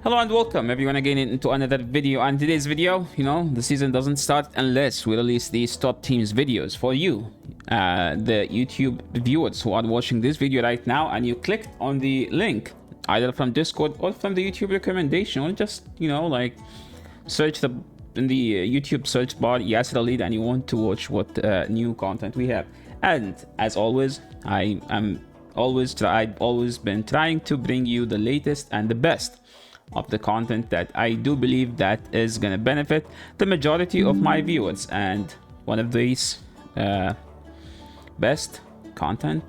Hello and welcome everyone again into another video. And today's video, the season doesn't start unless we release these top teams videos for you, the YouTube viewers who are watching this video right now, and you clicked on the link either from Discord or from the YouTube recommendation, or just search in the YouTube search bar Yasser Elite, and you want to watch what new content we have. And as always, I've always been trying to bring you the latest and the best of the content that I do believe that is going to benefit the majority of my viewers. And one of these best content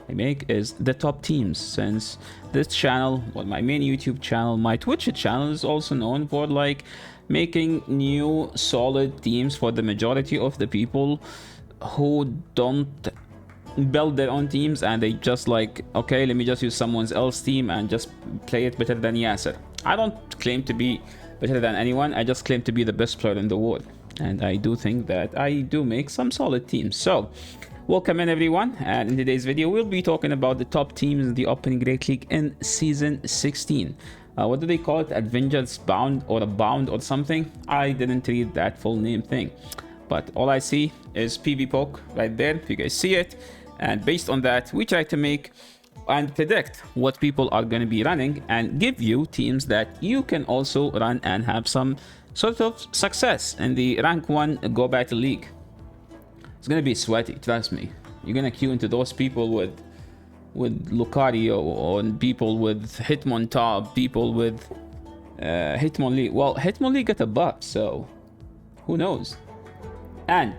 I make is the top teams, since this channel, well, my main YouTube channel, my Twitch channel, is also known for making new solid teams for the majority of the people who don't build their own teams, and they just okay, let me just use someone else's team and just play it better than Yasser. I don't claim to be better than anyone, I just claim to be the best player in the world, and I do think that I do make some solid teams. So welcome in everyone, and in today's video we'll be talking about the top teams in the Open Great League in season 16. What do they call it? Avengers Bound or Abound or something? I didn't read that full name thing, but all I see is PV Poke right there, if you guys see it. And based on that, we try to make and predict what people are going to be running and give you teams that you can also run and have some sort of success in the rank 1 Go Battle League. It's going to be sweaty, trust me. You're going to queue into those people with Lucario, or people with Hitmontop, people with Hitmonlee. Well, Hitmonlee got a buff, so who knows? And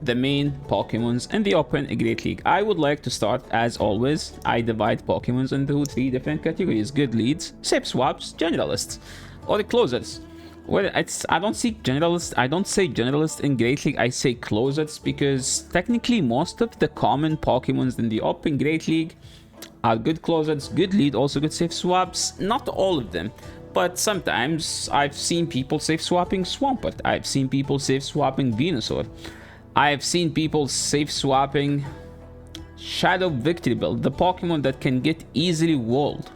the main Pokemons in the Open Great League. I would like to start, as always, I divide Pokemons into 3 different categories: good leads, safe swaps, generalists, or the closers. Well, I don't say generalists in Great League, I say closers, because technically most of the common Pokemons in the Open Great League are good closers, good lead, also good safe swaps. Not all of them, but sometimes I've seen people safe swapping Swampert, I've seen people safe swapping Venusaur, I've seen people safe swapping Shadow Victory Belt, the Pokemon that can get easily walled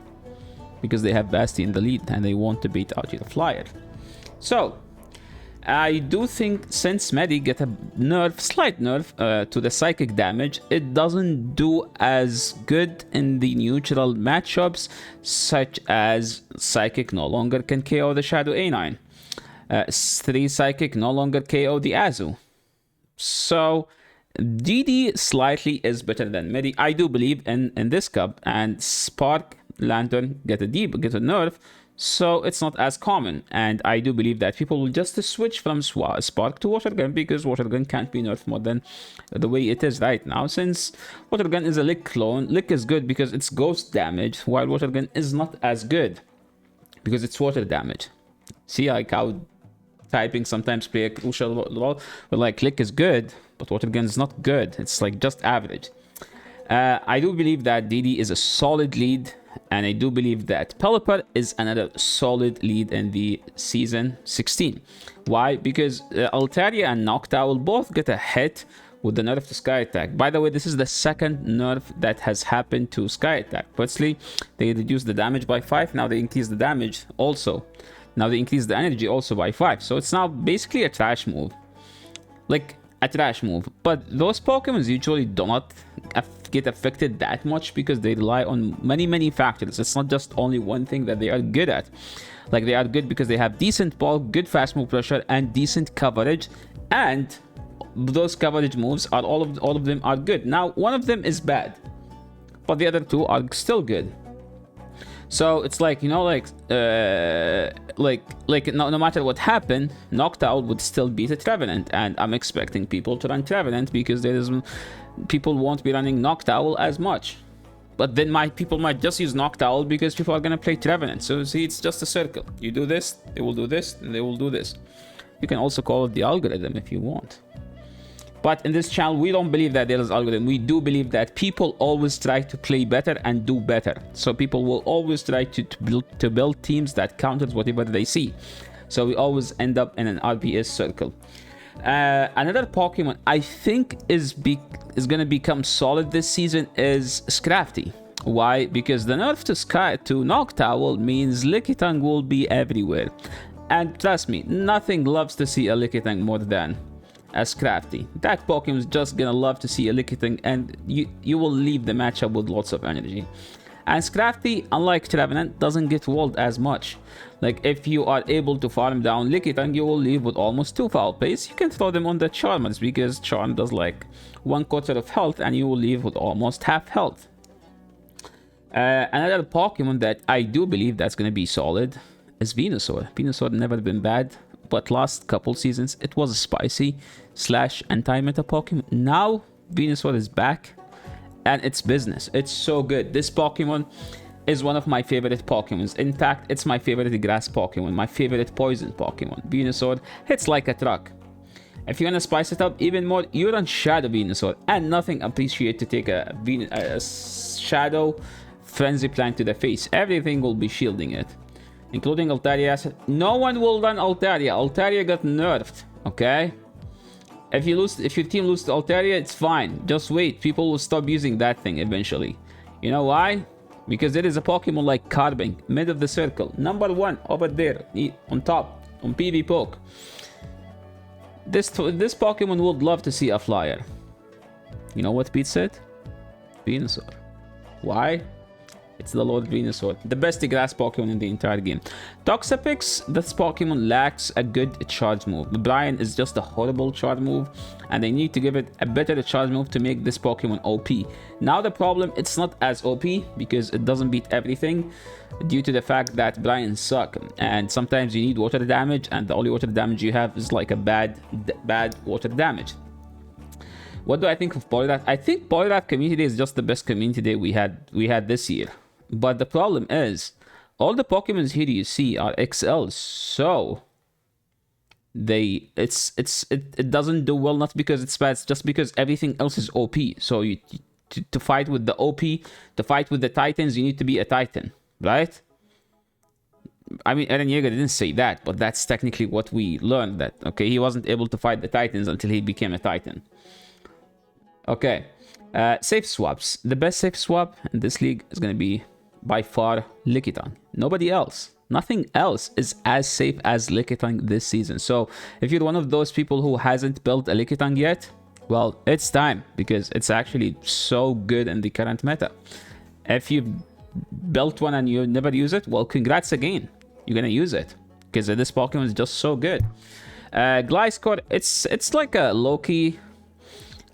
because they have Basti in the lead and they want to beat out your flyer. So I do think since Medi get a slight nerf to the psychic damage, it doesn't do as good in the neutral matchups, such as Psychic no longer can KO the Shadow A9. 3 Psychic no longer KO the Azu. So DD slightly is better than Medi. I do believe in this cup, and Spark Lantern get a nerf, so it's not as common. And I do believe that people will just switch from Spark to Water Gun, because Water Gun can't be nerfed more than the way it is right now, since Water Gun is a Lick clone. Lick is good because it's ghost damage, while Water Gun is not as good because it's water damage. See how typing sometimes play a crucial role, but Lick is good, but Water Gun is not good. It's just average. I do believe that DD is a solid lead, and I do believe that Pelipper is another solid lead in the season 16. Why? Because Altaria and Noctowl both get a hit with the nerf to Sky Attack. By the way, this is the second nerf that has happened to Sky Attack. Firstly, they reduced the damage by 5, now they increase the damage also. Now they increase the energy also by 5. So it's now basically a trash move. A trash move. But those Pokemons usually do not get affected that much because they rely on many factors. It's not just only one thing that they are good at. They are good because they have decent bulk, good fast move pressure, and decent coverage. And those coverage moves are all of them are good. Now one of them is bad, but the other 2 are still good. So it's no matter what happened, Noctowl would still beat a Trevenant, and I'm expecting people to run Trevenant because people won't be running Noctowl as much. But then people might just use Noctowl because people are gonna play Trevenant. So see, it's just a circle. You do this, they will do this, and they will do this. You can also call it the algorithm if you want. But in this channel, we don't believe that there is algorithm. We do believe that people always try to play better and do better. So people will always try to build teams that counters whatever they see. So we always end up in an RPS circle. Another Pokemon I think is going to become solid this season is Scrafty. Why? Because the nerf to Sky to Noctowl means Lickitung will be everywhere. And trust me, nothing loves to see a Lickitung more than a Scrafty. That Pokemon is just gonna love to see a Lickitung, and you will leave the matchup with lots of energy. And Scrafty, unlike Trevenant, doesn't get walled as much. Like, if you are able to farm down Lickitung, you will leave with almost 2 foul plays. You can throw them on the Charmers, because Charm does like 1/4 of health, and you will leave with almost half health. Another Pokemon that I do believe that's going to be solid is Venusaur. Venusaur never been bad, but last couple seasons it was a spicy / anti-meta Pokemon. Now Venusaur is back, and it's business. It's so good. This Pokemon is one of my favorite Pokemons. In fact, it's my favorite grass Pokemon, my favorite poison Pokemon. Venusaur hits like a truck. If you want to spice it up even more, you run Shadow Venusaur, and nothing appreciate to take a Shadow Frenzy Plant to the face. Everything will be shielding it, including Altaria. No one will run Altaria. Altaria got nerfed, okay? If your team loses to Altaria, it's fine. Just wait. People will stop using that thing eventually. You know why? Because there is a Pokemon like Carbink, mid of the circle, number 1 over there, on top, on PV Poke. This Pokemon would love to see a flyer. You know what Pete said? Venusaur. Why? It's the Lord Venusaur, the best grass Pokemon in the entire game. Toxapex, this Pokemon lacks a good charge move. Brian is just a horrible charge move, and they need to give it a better charge move to make this Pokemon OP. Now the problem, it's not as OP because it doesn't beat everything due to the fact that Brian suck, and sometimes you need water damage, and the only water damage you have is like a bad water damage. What do I think of Poliwrath? I think Poliwrath community is just the best community we had this year. But the problem is, all the Pokemons here you see are XLs, so it doesn't do well, not because it's bad, it's just because everything else is OP. So to fight with the OP, to fight with the Titans, you need to be a Titan, right? I mean, Eren Yeager didn't say that, but that's technically what we learned, that, okay, he wasn't able to fight the Titans until he became a Titan. Okay, safe swaps. The best safe swap in this league is going to be, by far, Lickitung. Nobody else. Nothing else is as safe as Lickitung this season. So, if you're one of those people who hasn't built a Lickitung yet, well, it's time, because it's actually so good in the current meta. If you built one and you never use it, well, congrats again. You're going to use it, because this Pokemon is just so good. Gliscor, it's like a low-key,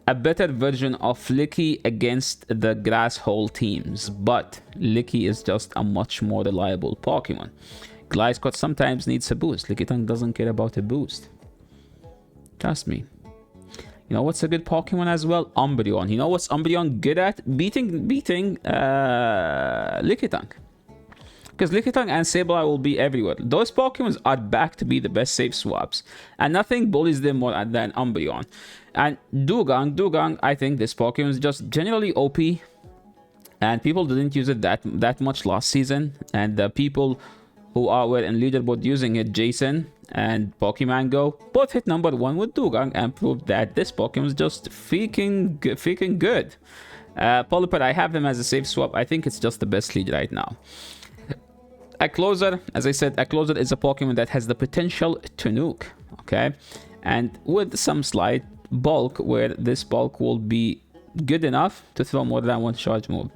a better version of Licky against the grass hole teams, but Licky is just a much more reliable Pokemon. Gliscor sometimes needs a boost. Lickitung doesn't care about a boost. Trust me. You know what's a good Pokemon as well? Umbreon. You know what's Umbreon good at? Beating Lickitung. Because Lickitung and Sableye will be everywhere. Those Pokemons are back to be the best safe swaps, and nothing bullies them more than Umbreon. And Dewgong, I think this Pokemon is just generally OP, and people didn't use it that much last season. And the people who were in leaderboard using it, Jason and Pokemon Go, both hit number 1 with Dewgong and proved that this Pokemon is just freaking good. Polyper, I have him as a safe swap. I think it's just the best lead right now. A Closer, as I said, a Closer is a Pokemon that has the potential to nuke, okay? And with some slight bulk, where this bulk will be good enough to throw more than one charge move.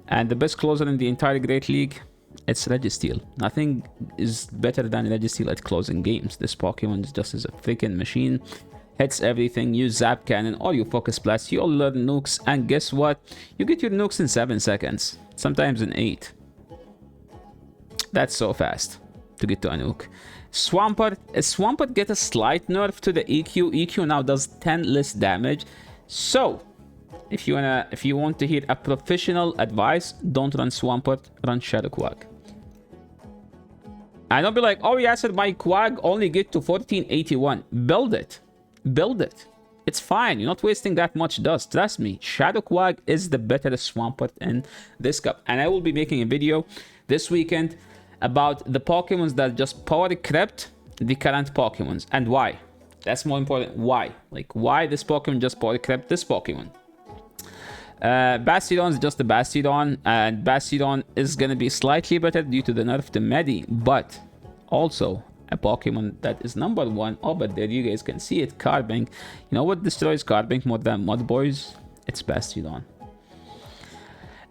And the best Closer in the entire Great League, it's Registeel. Nothing is better than Registeel at closing games. This Pokemon is just as a freaking machine. Hits everything, use Zap Cannon or you Focus Blast, you all learn nukes, and guess what? You get your nukes in 7 seconds, sometimes in 8. That's so fast to get to a nuke. Swampert get a slight nerf to the EQ. EQ now does 10 less damage. So, if you want to hear a professional advice, don't run Swampert, run Shadow Quag. And don't be like, oh yeah, I said my Quag only get to 1481. Build it. Build it. It's fine. You're not wasting that much dust. Trust me. Shadow Quag is the better Swampert in this cup. And I will be making a video this weekend about the Pokemons that just power crept the current Pokemons and why. That's more important. Why? Like, why this Pokemon just power crept this Pokemon? Bastiodon is just a Bastiodon, and Bastiodon is gonna be slightly better due to the nerf to Medi, but also a Pokemon that is number 1 over there. You guys can see it, Carbink. You know what destroys Carbink more than Mud Boys? It's Bastiodon.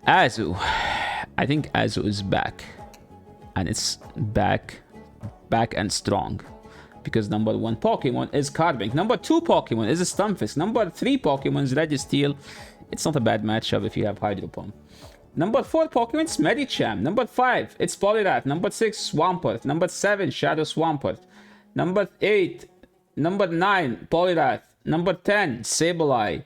Azu. I think Azu is back. And it's back and strong. Because number 1 Pokemon is Carbink. Number 2 Pokemon is a Stunfisk. Number 3 Pokemon is Registeel. It's not a bad matchup if you have Hydro Pump. Number 4 Pokemon is Medicham. Number 5, it's Poliwrath. Number 6, Swampert. Number 7, Shadow Swampert. Number 8, number 9, Poliwrath. Number 10, Sableye.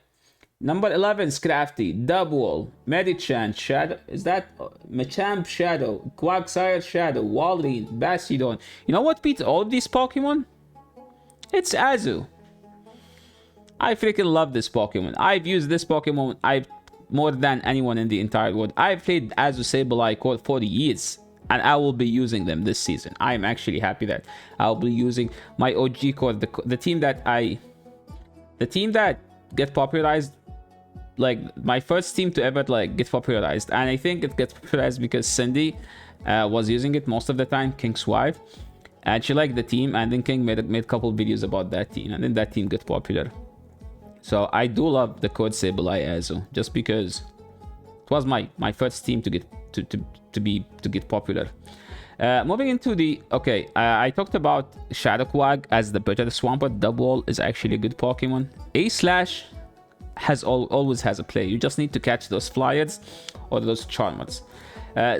Number 11, Scrafty, Dubwool, Medicham, Shadow. Is that Machamp Shadow, Quagsire Shadow, Walrein, Bastiodon. You know what beats all of these Pokemon? It's Azu. I freaking love this Pokemon. I've used this Pokemon more than anyone in the entire world. I've played Azu Sableye Core for years, and I will be using them this season. I'm actually happy that I'll be using my OG core, the team that get popularized, like my first team to ever like get popularized, and I think it gets popularized because Cindy was using it most of the time, King's wife, and she liked the team, and then King made a couple videos about that team, and then that team got popular. So I do love the code Sableye Azu, just because it was my first team to get popular. Moving into the I talked about Shadow Quag as the better Swampert. Dubwool is actually a good Pokemon. A-Slash always has a play. You just need to catch those Flyers or those Charmers.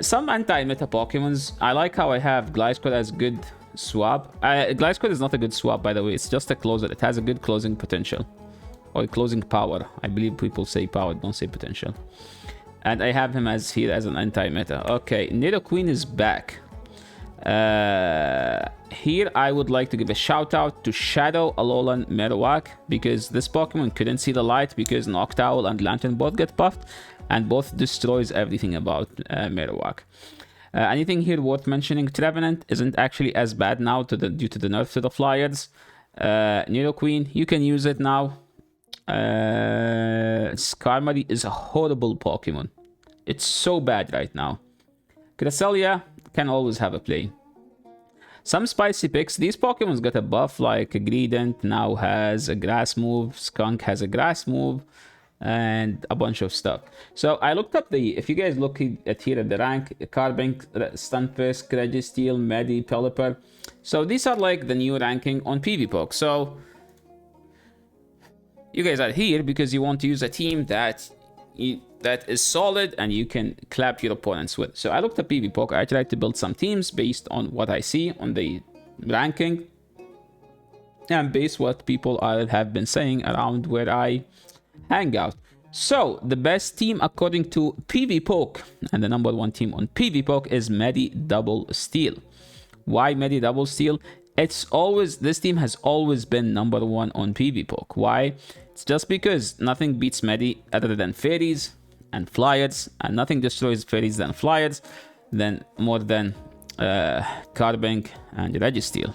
Some anti-meta Pokemons. I like how I have Gliscor as good swap. Gliscor is not a good swap, by the way. It's just a closer. It has a good closing potential. Or closing power. I believe people say power, don't say potential. And I have him here as an anti-meta. Okay, Nidoqueen is back. Here I would like to give a shout out to Shadow, Alolan, Marowak, because this Pokemon couldn't see the light because Noctowl and Lantern both get buffed, and both destroys everything about Marowak. Anything here worth mentioning? Trevenant isn't actually as bad now due to the nerf to the Flyers. Nidoqueen, you can use it now. Skarmory is a horrible Pokemon. It's so bad right now. Cresselia can always have a play. Some spicy picks. These Pokemons got a buff, like Greedent now has a grass move, Skunk has a grass move, and a bunch of stuff. So I looked up if you guys look at here at the rank, Carbink, Stunfisk, Registeel, Medi, Pelipper. So these are like the new ranking on PvPoke. So you guys are here because you want to use a team that is solid and you can clap your opponents with. So I looked at PvPoke. I tried to build some teams based on what I see on the ranking and based what people have been saying around where I hang out. So the best team according to PvPoke and the number 1 team on PvPoke is Medi Double Steel. Why Medi Double Steel? This team has always been number 1 on PvPoke. Why? It's just because nothing beats Medi other than Fairies and Flyers, and nothing destroys Fairies than Flyers more than Carbink and Registeel.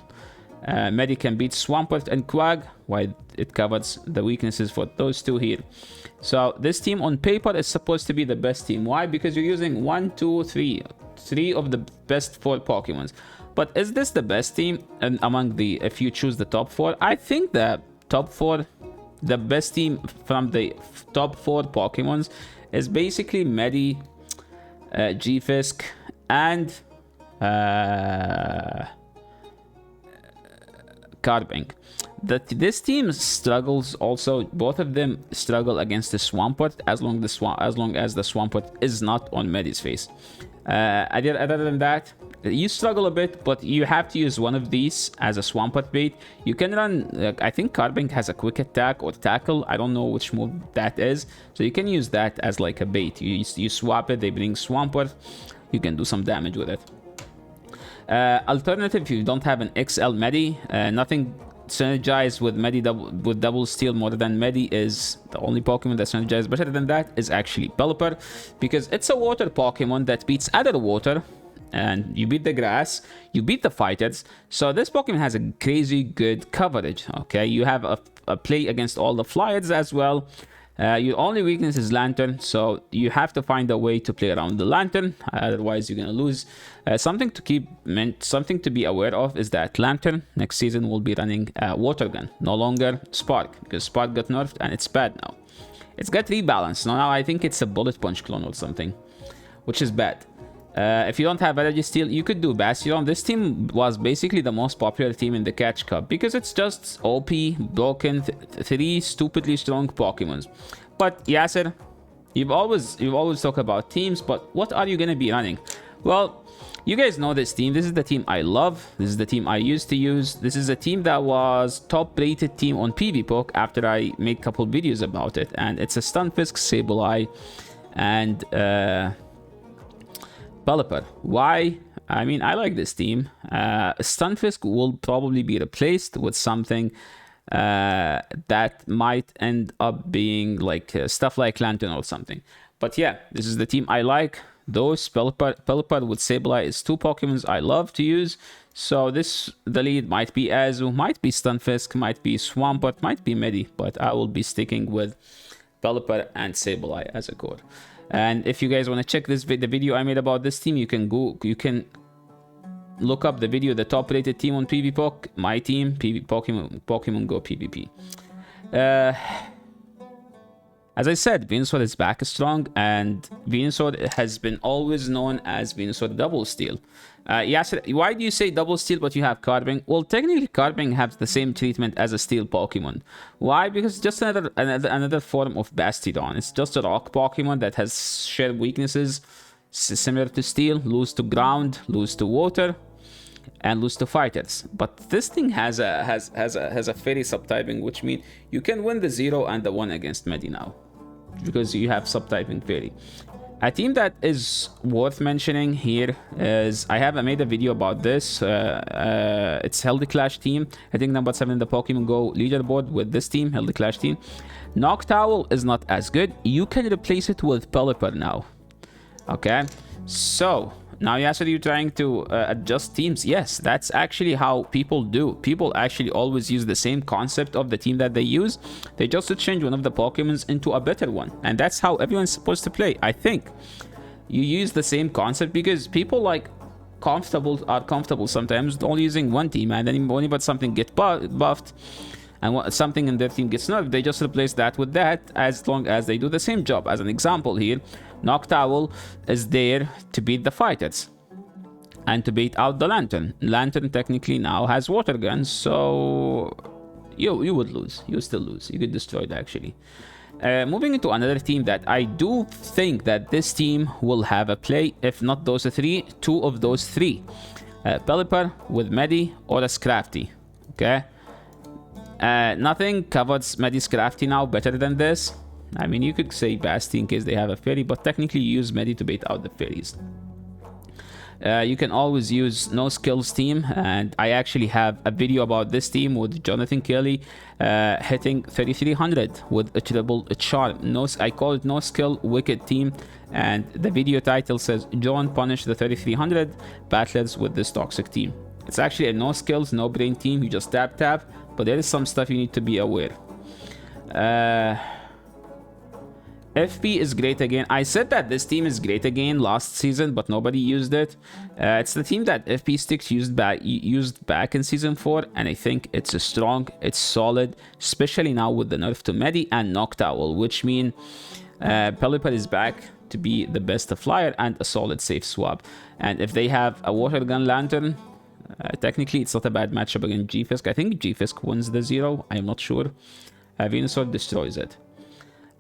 Medi can beat Swampert and Quag, while it covers the weaknesses for those two here. So this team on paper is supposed to be the best team. Why? Because you're using 1, 2, 3 of the best 4 Pokemons. But is this the best team? And if you choose the top 4, I think the top 4, the best team from the top 4 Pokemons is basically Medi, G-Fisk, and Carbink. This team struggles also. Both of them struggle against the Swampert as long as the Swampert is not on Medi's face. Other than that, you struggle a bit, but you have to use one of these as a Swampert bait. You can run, I think Carbink has a quick attack or tackle. I don't know which move that is. So you can use that as like a bait. You swap it, they bring Swampert. You can do some damage with it. Alternative, if you don't have an XL Medi, nothing synergized with Double Steel more than Medi is the only Pokemon that synergizes better than that is actually Pelipper, because it's a water Pokemon that beats other water, and you beat the grass, you beat the fighters. So this Pokemon has a crazy good coverage. Okay, you have a play against all the Flyers as well. Your only weakness is Lantern, so you have to find a way to play around the Lantern, otherwise you're gonna lose. Something to be aware of is that Lantern next season will be running Water Gun, no longer Spark, because Spark got nerfed and it's bad now. It's got rebalanced. Now I think it's a Bullet Punch clone or something, which is bad. If you don't have Energy Steel, you could do Bastion. This team was basically the most popular team in the Catch Cup because it's just OP, broken, three stupidly strong Pokemons. But Yasser, you've always talked about teams, but what are you gonna be running? Well, you guys know this team. This is the team I love. This is the team I used to use. This is a team that was top-rated team on PvPoke after I made a couple videos about it, and it's a Stunfisk, Sableye, and Pelipper. Why? I mean, I like this team. Stunfisk will probably be replaced with something that might end up being like stuff like Lantern or something. But yeah, this is the team I like. Those Pelipper with Sableye is two Pokemons I love to use. So the lead might be Azu, might be Stunfisk, might be Swampert, might be Medi, but I will be sticking with Pelipper and Sableye as a core. And if you guys want to check the video I made about this team, you can look up the video, the top rated team on PvPoke, my team, Pokemon Go PvP. As I said, Venusaur is back strong, and Venusaur has been always known as Venusaur Double Steel. Yes, why do you say Double Steel but you have Carbink? Well, technically Carbink has the same treatment as a Steel Pokemon. Why? Because it's just another form of Bastiodon. It's just a rock Pokemon that has shared weaknesses similar to Steel, lose to ground, lose to water, and lose to fighters. But this thing has a fairy subtyping, which means you can win the 0 and the 1 against Medi now, because you have subtyping fairy. A team that is worth mentioning here is, I have made a video about this. It's Healthy Clash team. I think number 7 in the Pokemon Go leaderboard with this team, Healthy Clash team. Noctowl is not as good. You can replace it with Pelipper now. Okay, so now, yes, are you trying to adjust teams? Yes, that's actually how people do. People actually always use the same concept of the team that they use. They just change one of the Pokemons into a better one. And that's how everyone's supposed to play, I think. You use the same concept because people are comfortable sometimes only using one team. And then only but something gets buffed and something in their team gets nerfed, they just replace that with that as long as they do the same job. As an example here, Noctowl is there to beat the fighters and to beat out the Lantern. Lantern technically now has Water Guns, so you would lose. You still lose. You get destroyed actually. Moving into another team that I do think that this team will have a play, if not those three, two of those three. Pelipper with Medi or a Scrafty. Okay. Nothing covers Medi's Crafty now better than this. I mean, you could say Basti in case they have a fairy, but technically you use Medi to bait out the fairies. You can always use No Skills team, and I actually have a video about this team with Jonathan Kelly hitting 3300 with a triple charm. I call it No Skill Wicked team, and the video title says John punished the 3300 battlers with this toxic team. It's actually a no skills, no brain team. You just tap, but there is some stuff you need to be aware. FP is great again. I said that this team is great again last season, but nobody used it. It's the team that FP Sticks used back in season 4, and I think it's strong, it's solid, especially now with the nerf to Medi and Noctowl, which mean Pelipper is back to be the best flyer and a solid safe swap. And if they have a Water Gun Lantern, technically it's not a bad matchup against G-Fisk. I think G-Fisk wins the 0, I'm not sure. Venusaur destroys it.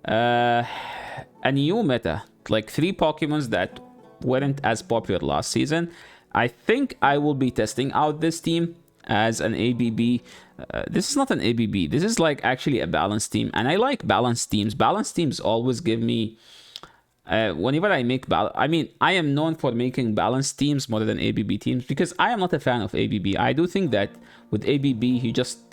A new meta, like 3 Pokemons that weren't as popular last season. I think I will be testing out this team as an ABB. This is not an ABB, this is like actually a balanced team, and I like balanced teams. Balanced teams always give me whenever I make I am known for making balanced teams more than ABB teams because I am not a fan of ABB. I do think that with ABB,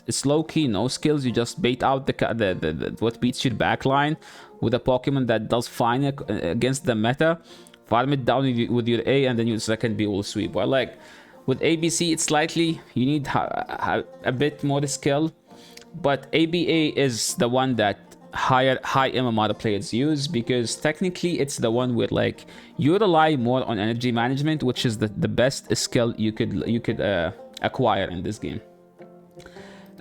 it's low key, no skills. You just bait out the what beats your backline with a Pokemon that does fine against the meta. Farm it down with your A, and then your second B will sweep. Well, like with ABC, it's slightly you need a bit more skill, but ABA is the one that high MMR players use, because technically it's the one where like you rely more on energy management, which is the best skill you could acquire in this game.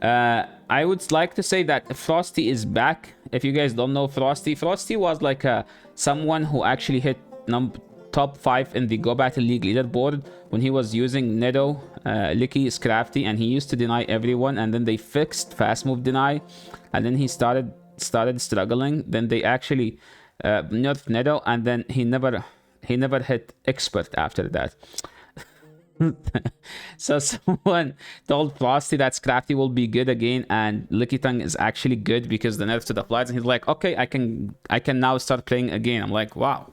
I would like to say that Frosty is back. If you guys don't know Frosty was like someone who actually hit top 5 in the Go Battle League leaderboard when he was using Nido, Licky, Scrafty, and he used to deny everyone, and then they fixed fast move deny, and then he started struggling. Then they actually nerfed Nido, and then he never hit expert after that. So someone told Frosty that Scrafty will be good again, and Licky Tongue is actually good because the nerf to the flies, and he's like, okay, I can now start playing again. I'm like, wow.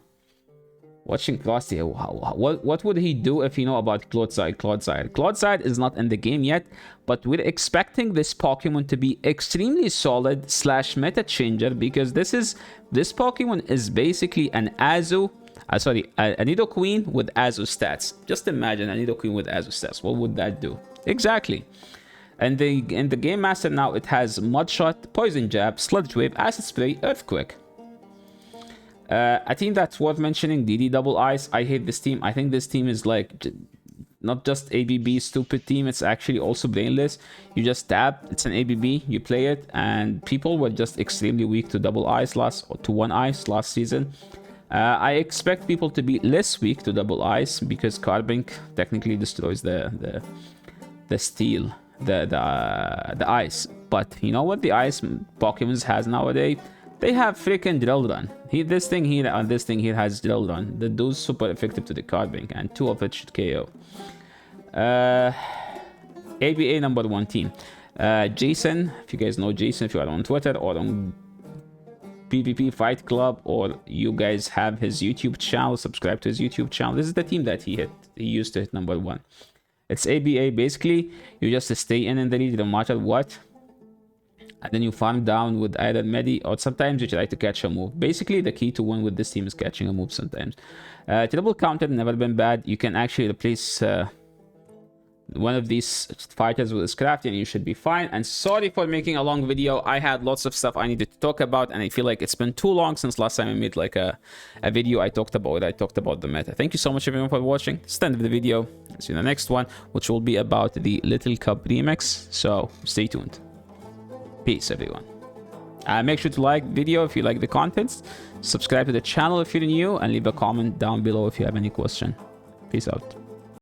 Watching Frosty, what would he do if he know about Clodside? Clodside is not in the game yet, but we're expecting this Pokemon to be extremely solid / meta changer, because this Pokemon is basically an Azu, a Nidoqueen with Azu stats. Just imagine a Nidoqueen with Azu stats. What would that do? Exactly. And in the Game Master now, it has Mudshot, Poison Jab, Sludge Wave, Acid Spray, Earthquake. A team that's worth mentioning, DD Double Ice. I hate this team. I think this team is like not just ABB stupid team, it's actually also brainless. You just tap, it's an ABB, you play it, and people were just extremely weak to Double Ice to One Ice last season. I expect people to be less weak to Double Ice because Carbink technically destroys the steel, the ice. But you know what the ice Pokemon has nowadays? They have freaking Drill Run. This thing here and this thing here has Drill Run. The dude's super effective to the Carbink, and 2 of it should KO. ABA number 1 team. Jason, if you guys know Jason, if you are on Twitter or on PvP Fight Club, or you guys have his YouTube channel, subscribe to his YouTube channel. This is the team that he used to hit number 1. It's ABA. Basically, you just stay in the lead no matter what. And then you farm down with either Medi, or sometimes you try to catch a move. Basically, the key to win with this team is catching a move sometimes. Triple counter, never been bad. You can actually replace one of these fighters with a Scrafty and you should be fine. And sorry for making a long video. I had lots of stuff I needed to talk about, and I feel like it's been too long since last time I made like a video I talked about the meta. Thank you so much everyone for watching. It's the end of the video. See you in the next one, which will be about the Little Cup remix. So stay tuned. Peace, everyone. Make sure to like the video if you like the contents, subscribe to the channel if you're new, and leave a comment down below if you have any question. Peace out.